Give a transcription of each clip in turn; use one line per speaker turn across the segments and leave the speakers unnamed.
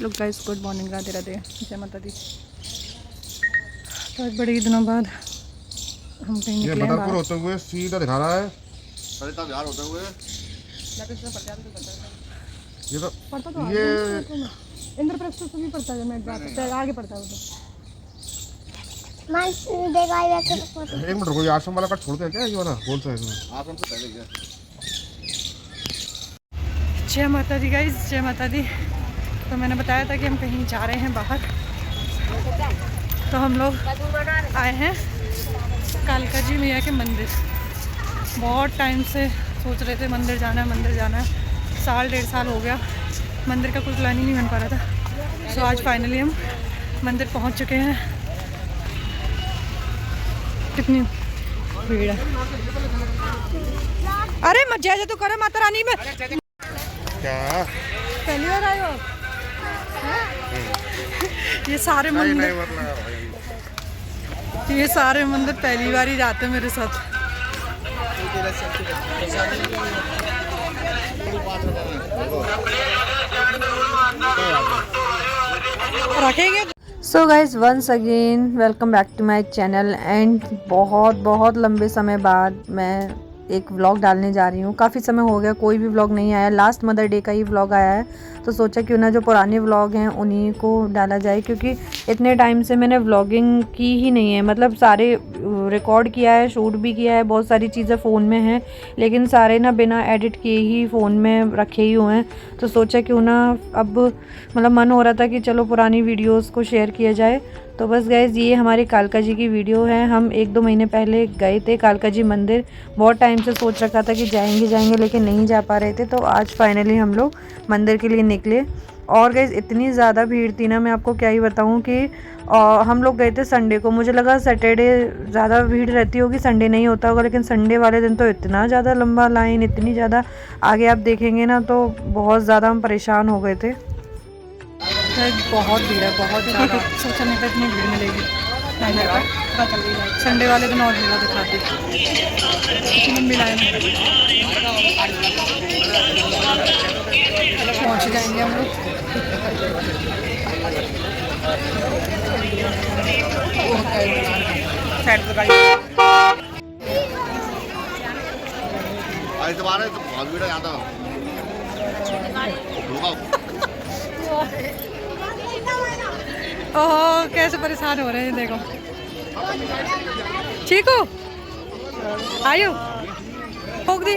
Look guys, good morning, Radhe Radhe, जय माता दी। तो आज बड़े दिनों बाद हम कहीं निकले हैं
बदरपुर होते हुए सीधा दिखा रहा है सरिता बिहार होते हुए। ये
इंद्रप्रस्थ से भी पड़ता है, मैं आगे पड़ता है वो
एक मिनट रुको, आश्रम वाला कट छोड़ते हैं क्या? ये वाला कौन सा है इसमें? आश्रम से पहले क्या?
जय माता दी गाइस, जय माता दी। तो मैंने बताया था कि हम कहीं जा रहे हैं बाहर, तो हम लोग आए हैं कालका जी मैया के मंदिर। बहुत टाइम से सोच रहे थे मंदिर जाना है, मंदिर जाना है। साल डेढ़ साल हो गया, मंदिर का कोई प्लान ही नहीं बन पा रहा था। सो आज फाइनली हम मंदिर पहुंच चुके हैं। कितनी भीड़ है। अरे मत जय तो करे माता रानी में।
क्या
पहली बार आए हो आप? ये सारे मंदिर, ये सारे मंदिर पहली बार ही जाते हैं मेरे साथ। रखेंगे। So guys, once again welcome back to my channel. And बहुत लंबे समय बाद मैं एक व्लॉग डालने जा रही हूँ। काफ़ी समय हो गया कोई भी व्लॉग नहीं आया, लास्ट मदर डे का ही व्लॉग आया है। तो सोचा क्यों ना जो पुराने व्लॉग हैं उन्हीं को डाला जाए, क्योंकि इतने टाइम से मैंने व्लॉगिंग की ही नहीं है। मतलब सारे रिकॉर्ड किया है, शूट भी किया है, बहुत सारी चीज़ें फ़ोन में हैं, लेकिन सारे ना बिना एडिट किए ही फ़ोन में रखे ही हुए हैं। तो सोचा क्यों ना अब मतलब मन हो रहा था कि चलो पुरानी वीडियोस को शेयर किया जाए। तो बस गाइज़, ये हमारी कालका जी की वीडियो है। हम 1-2 महीने पहले गए थे कालका जी मंदिर। बहुत टाइम से सोच रखा था कि जाएंगे लेकिन नहीं जा पा रहे थे। तो आज फाइनली हम लोग मंदिर के लिए निकले। और गाइज़ इतनी ज़्यादा भीड़ थी ना, मैं आपको क्या ही बताऊं कि हम लोग गए थे संडे को। मुझे लगा सैटरडे ज़्यादा भीड़ रहती होगी, संडे नहीं होता होगा, लेकिन संडे वाले दिन तो इतना ज़्यादा लंबा लाइन, इतनी ज़्यादा, आगे आप देखेंगे ना तो बहुत ज़्यादा हम परेशान हो गए थे। बहुत भीड़ है, बहुत ज़्यादा। सोचा नहीं था इतनी भीड़ मिलेगी। संडे वाले दिन और भीड़ दिखाती। लंबी लाइन पहुँच जाएंगे हम लोग।
आज दोबारा तो बहुत भीड़ है यहाँ तो।
ओह कैसे परेशान हो रहे हैं, देखो। ठीक हो? आयो ठोक दी।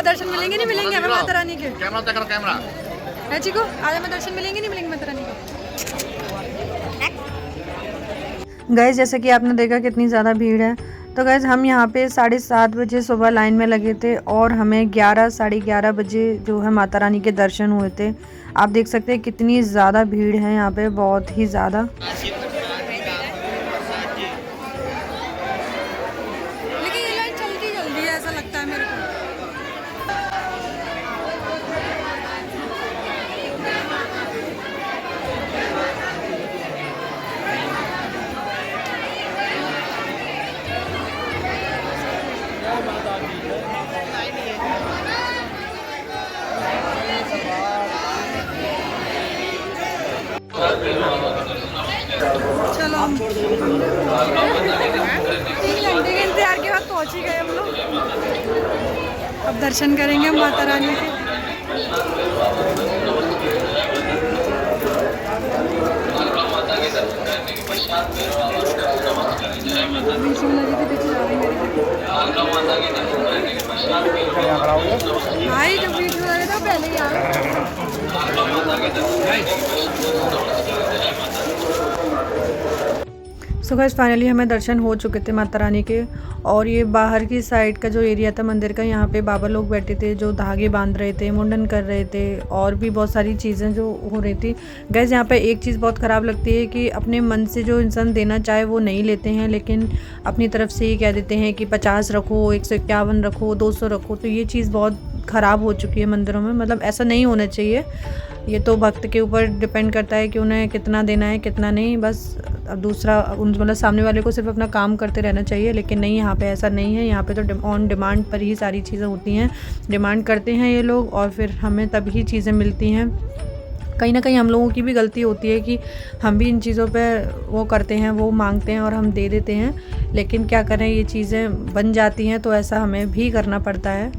दर्शन मिलेंगे नहीं मिलेंगे हमें माता रानी के?
कैमरा तक कैमरा
है चीकू, आज हमें दर्शन मिलेंगे नहीं मिलेंगे माता रानी के? गाइस, जैसे कि आपने देखा कितनी ज़्यादा भीड़ है। तो गाइस हम यहाँ पे 7:30 बजे सुबह लाइन में लगे थे और हमें 11-11:30 बजे जो है माता रानी के दर्शन हुए थे। आप देख सकते हैं कितनी ज़्यादा भीड़ है यहाँ पे, बहुत ही ज़्यादा। लेकिन ये लाइन चलती जल्दी है ऐसा लगता है मेरे को। चलो हम 3 घंटे के इंतजार के बाद पहुंच ही गए हम लोग। अब दर्शन करेंगे हम माता रानी के। भाई जब वीडियो लगे था पहले ही आ सो गाइस, फाइनली हमें दर्शन हो चुके थे माता रानी के। और ये बाहर की साइड का जो एरिया था मंदिर का, यहाँ पे बाबा लोग बैठे थे जो धागे बांध रहे थे, मुंडन कर रहे थे, और भी बहुत सारी चीज़ें जो हो रही थी। गाइस यहाँ पे एक चीज़ बहुत ख़राब लगती है कि अपने मन से जो इंसान देना चाहे वो नहीं लेते हैं, लेकिन अपनी तरफ से ही कह देते हैं कि 50 रखो, 151 रखो, 200 रखो। तो ये चीज़ बहुत ख़राब हो चुकी है मंदिरों में। मतलब ऐसा नहीं होना चाहिए। ये तो भक्त के ऊपर डिपेंड करता है कि उन्हें कितना देना है कितना नहीं। बस दूसरा मतलब सामने वाले को सिर्फ अपना काम करते रहना चाहिए। लेकिन नहीं, यहाँ पे ऐसा नहीं है। यहाँ पे तो ऑन डिमांड पर ही सारी चीज़ें होती हैं। डिमांड करते हैं ये लोग और फिर हमें तभी चीज़ें मिलती हैं। कहीं ना कहीं हम लोगों की भी गलती होती है कि हम भी इन चीज़ों पे वो करते हैं, वो मांगते हैं और हम दे देते हैं। लेकिन क्या करें, ये चीज़ें बन जाती हैं तो ऐसा हमें भी करना पड़ता है।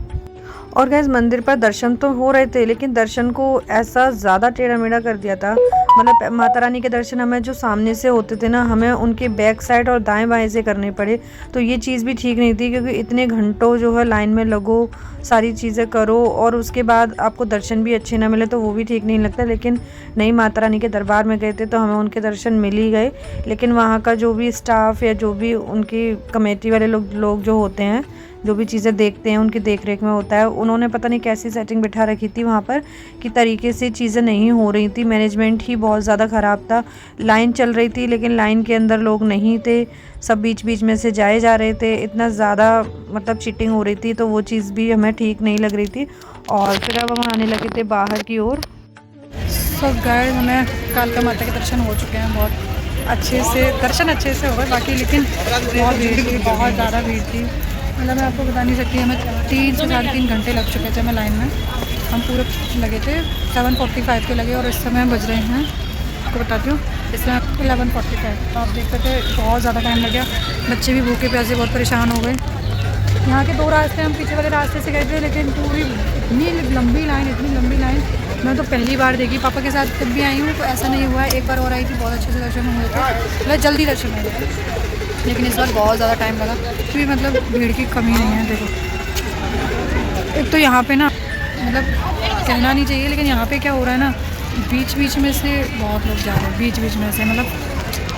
और गैस मंदिर पर दर्शन तो हो रहे थे, लेकिन दर्शन को ऐसा ज़्यादा टेढ़ा मेढ़ा कर दिया था। मतलब माता रानी के दर्शन हमें जो सामने से होते थे ना, हमें उनके बैक साइड और दाएं बाएं से करने पड़े। तो ये चीज़ भी ठीक नहीं थी, क्योंकि इतने घंटों जो है लाइन में लगो, सारी चीज़ें करो और उसके बाद आपको दर्शन भी अच्छे ना मिले तो वो भी ठीक नहीं लगता। लेकिन नहीं, माता रानी के दरबार में गए थे तो हमें उनके दर्शन मिल ही गए। लेकिन वहाँ का जो भी स्टाफ या जो भी उनकी कमेटी वाले लोग जो होते हैं, जो भी चीज़ें देखते हैं, उनकी देख रेख में होता है, उन्होंने पता नहीं कैसी सेटिंग बिठा रखी थी वहाँ पर कि तरीके से चीज़ें नहीं हो रही थी। मैनेजमेंट ही बहुत ज़्यादा ख़राब था। लाइन चल रही थी लेकिन लाइन के अंदर लोग नहीं थे, सब बीच बीच में से जाए जा रहे थे। इतना ज़्यादा मतलब चीटिंग हो रही थी, तो वो चीज़ भी हमें ठीक नहीं लग रही थी। और फिर अब हम आने लगे थे बाहर की ओर।
सो गाइस, हमें कालका माता के दर्शन हो चुके हैं। बहुत अच्छे से दर्शन अच्छे से हो गए बाकी, लेकिन बहुत भीड़ थी, बहुत ज़्यादा भीड़ थी। मतलब मैं आपको बता नहीं सकती, हमें 3 से 3.5 घंटे लग चुके थे हमें लाइन में। हम पूरे लगे थे 7:45 के लगे और इस समय बज रहे हैं, आपको बताती हूँ, इस समय 11:45। तो आप देख सकते हैं बहुत ज़्यादा टाइम लग गया। बच्चे भी भूखे प्यासे बहुत परेशान हो गए। यहाँ के 2 रास्ते हम पीछे वाले रास्ते से गए थे, लेकिन पूरी इतनी लंबी लाइन मैं तो पहली बार देखी। पापा के साथ जब भी आई हूँ तो ऐसा नहीं हुआ है। एक बार और आई थी, बहुत अच्छे से दर्शन हुए थे, मतलब जल्दी दर्शन हुए थे। लेकिन इस बार बहुत ज़्यादा टाइम लगा, क्योंकि मतलब भीड़ की कमी नहीं है। देखो, एक तो यहाँ पे ना मतलब कहना नहीं चाहिए, लेकिन यहाँ पे क्या हो रहा है ना, बीच बीच में से बहुत लोग जा रहे हैं, बीच बीच में से। मतलब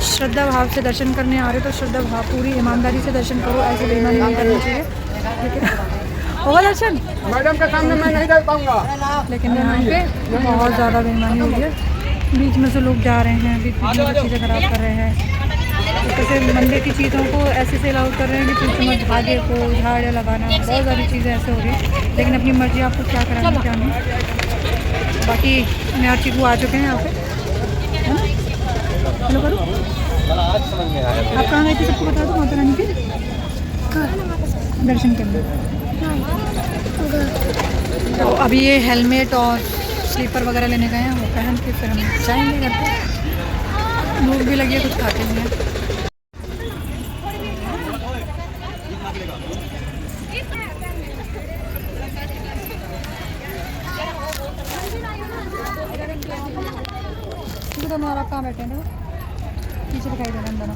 श्रद्धा भाव से दर्शन करने आ रहे तो श्रद्धा भाव पूरी ईमानदारी से दर्शन करो, ऐसे बेईमानी नहीं करनी चाहिए। लेकिन होगा दर्शन
मैडम के सामने मैं नहीं दे पाऊंगा।
लेकिन यहाँ पे बहुत ज़्यादा बेईमानी हुई है। बीच में से लोग जा रहे हैं, बीच बीच में चीज़ें ख़राब कर रहे हैं। जैसे मंदिर की चीज़ों को ऐसे से अलाउ कर रहे हैं कि पीछे मत धागे को झाड़ लगाना, बहुत सारी चीज़ें ऐसे हो रही हैं। लेकिन अपनी मर्जी, आपको क्या कराना क्या नहीं। बाकी मैं चीकू आ चुके हैं यहाँ पे, है ना। हेलो करो, आप कहाँ गए थे सबको बता दो। माता रानी के दर्शन करने। तो अभी ये हेलमेट और स्लीपर वगैरह लेने गए हैं, वो पहन के फिर हम जाएंगे घर पे। भूख भी लगी है, कुछ खाते नहीं हैं। दोनों और आप कहाँ बैठे हैं? पीछे दिखाई दे रहे हैं दोनों।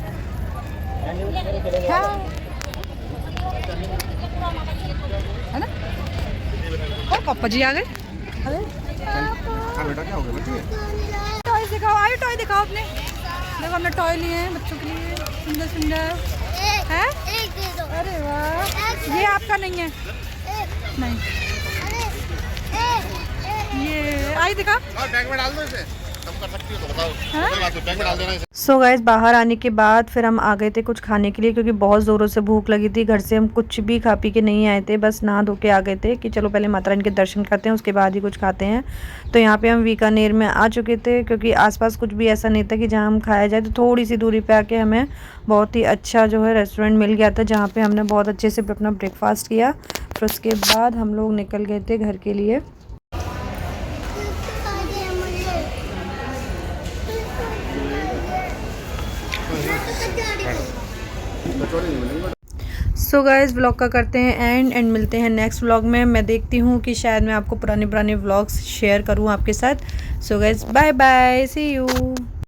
है ना? और पापा जी आ गए। अरे
बेटा क्या हो गया बच्चे?
टॉय दिखाओ, आयो टॉय दिखाओ अपने। देखो हमने टॉय लिए हैं बच्चों के लिए, सुंदर सुंदर है। अरे वाह, ये आपका नहीं है? नहीं, ये आई दिखा।
बैग में डाल दो इसे, कम कर सकती हो तो बताओ। बैग में डाल देना इसे।
सो गाइस, बाहर आने के बाद फिर हम आ गए थे कुछ खाने के लिए, क्योंकि बहुत ज़ोरों से भूख लगी थी। घर से हम कुछ भी खा पी के नहीं आए थे, बस नहा धो के आ गए थे कि चलो पहले माता रानी के दर्शन करते हैं, उसके बाद ही कुछ खाते हैं। तो यहाँ पे हम बीकानेर में आ चुके थे, क्योंकि आसपास कुछ भी ऐसा नहीं था कि जहाँ हम खाया जाए। तो थोड़ी सी दूरी पे आके हमें बहुत ही अच्छा जो है रेस्टोरेंट मिल गया था, जहाँ पे हमने बहुत अच्छे से अपना ब्रेकफास्ट किया। फिर उसके बाद हम लोग निकल गए थे घर के लिए। सो गाइस, व्लॉग का करते हैं एंड मिलते हैं नेक्स्ट व्लॉग में। मैं देखती हूँ कि शायद मैं आपको पुराने व्लॉग्स शेयर करूँ आपके साथ। So guys, bye bye, see you.